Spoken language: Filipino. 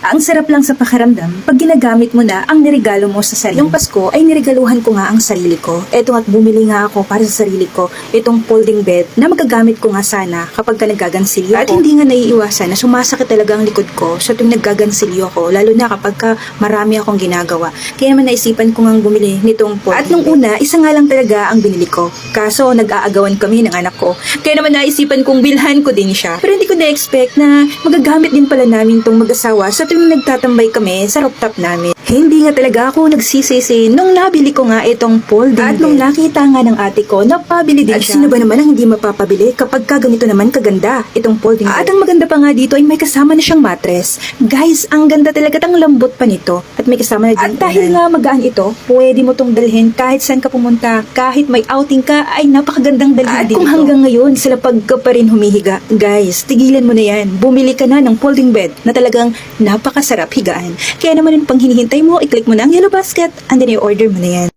Ang sarap lang sa pakiramdam pag ginagamit mo na ang niregalo mo sa sarili. Yung Pasko ay niregaluhan ko nga ang sarili ko. Eto at bumili nga ako para sa sarili ko itong folding bed na magagamit ko nga sana kapag ka naggagansilyo ako. At hindi nga naiiwasan na sumasakit talaga ang likod ko sa tuwing naggagansilyo ako, lalo na kapag ka marami akong ginagawa. Kaya naman naisipan ko nga bumili nitong folding bed. At nung una, isa nga lang talaga ang binili ko. Kaso nag-aagawan kami ng anak ko. Kaya naman naisipan kong bilhan ko din siya. Pero hindi ko na-expect na magagamit din pala namin tong mag-asawa sa tuwing nagtatambay kami sa rooftop namin. Hindi nga talaga ako nagsisisi nung nabili ko nga itong folding bed. At nung nakita nga ng ate ko, napabili din siya. At sino ba naman ang hindi mapapabili kapag ka ganito naman kaganda itong folding bed? At ang maganda pa nga dito ay may kasama na siyang mattress. Guys, ang ganda talaga, ang lambot pa nito. At may kasama na din. At dahil nga magaan ito, pwede mo tong dalhin kahit saan ka pumunta, kahit may outing ka, ay napakagandang dalhin At din kung ito. Hanggang ngayon, sila pag ka pa rin humihiga, guys, tigilan mo na yan. Bumili ka na ng folding bed na talagang napakasarap higaan. Kaya naman yung pang hinihintay mo, i-click mo na ang yellow basket and then i-order mo na yan.